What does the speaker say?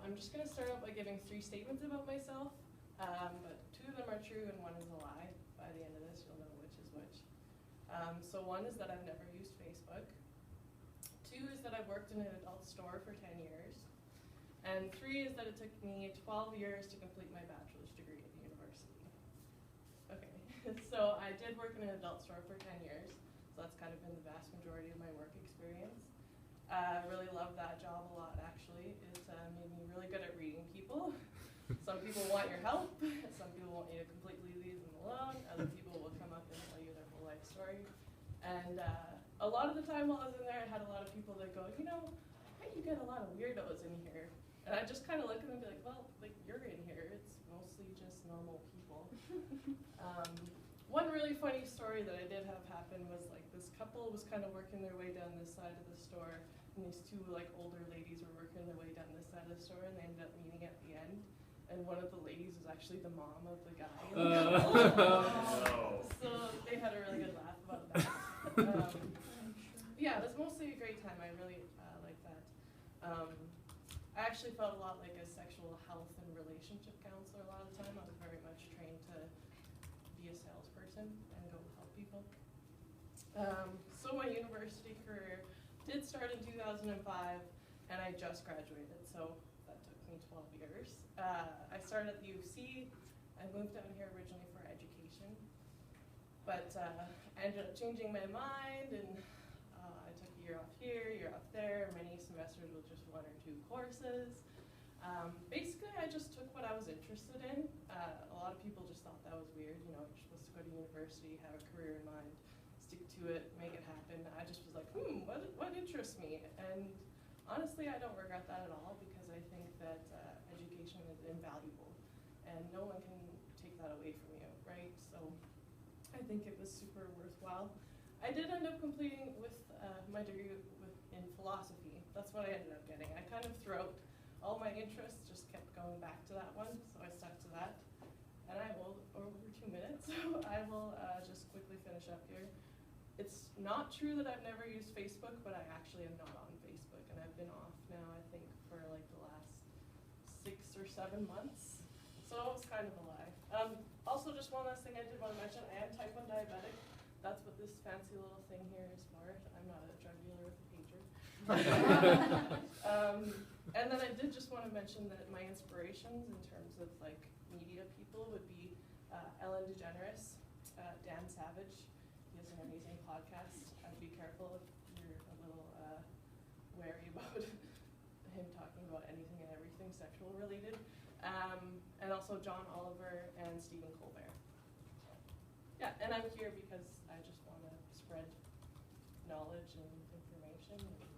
I'm just going to start out by giving 3 statements about myself, but 2 of them are true and 1 is a lie. By the end of this, you'll know which is which. So 1 is that I've never used Facebook. 2 is that I've worked in an adult store for 10 years. And 3 is that it took me 12 years to complete my bachelor's degree at the university. Okay, so I did work in an adult store for 10 years, so that's kind of been the vast majority of my work experience. I really love that job a lot, actually. It made me really good at reading people. Some people want your help, some people want you to completely leave them alone, other people will come up and tell you their whole life story. And a lot of the time while I was in there, I had a lot of people that go, you know, hey, you get a lot of weirdos in here. And I just kind of look at them and be like, well, like, you're in here. It's mostly just normal people. One really funny story that I did have happen was, like, this couple was kind of working their way down this side of the store, and these 2, like, older ladies were working their way down this side of the store, and they ended up meeting at the end. And one of the ladies was actually the mom of the guy. So they had a really good laugh about that. Yeah, it was mostly a great time. I really liked that. I actually felt a lot like a sexual health and relationship counselor a lot of the time. I was very much trained to be a salesperson and go help people. So my university career did start in 2005, and I just graduated, so that took me 12 years. I started at the UC. I moved down here originally for education, but I ended up changing my mind, and I took a year off here, a year off there, many semesters with just 1 or 2 courses. Basically, I just took what I was interested in. A lot of people just thought that was weird. You know, you're supposed to go to university, have a career in mind, stick to it, make it happen. I just was like, what interests me? And honestly, I don't regret that at all, because I think that education is invaluable, and no one can take that away from you, right? So I think it was super worthwhile. I did end up completing with my degree in philosophy. That's what I ended up getting. I kind of throughout all my interests just kept going back to that one, so I stuck to that. And I will, over 2 minutes, so I will just quickly finish up here. It's not true that I've never used Facebook, but I actually am not on Facebook, and I've been off now, I think, for like the last 6 or 7 months. So it's kind of a lie. Also, just one last thing I did want to mention, I am type 1 diabetic. That's what this fancy little thing here is for. I'm not a drug dealer with a pager. And then I did just want to mention that my inspirations in terms of like media people would be Ellen DeGeneres, Dan Savage. He has an amazing podcast. I'd be careful if you're a little wary about him talking about anything and everything sexual related. And also John Oliver and Stephen Colbert. Yeah, and I'm here because I just want to spread knowledge and information and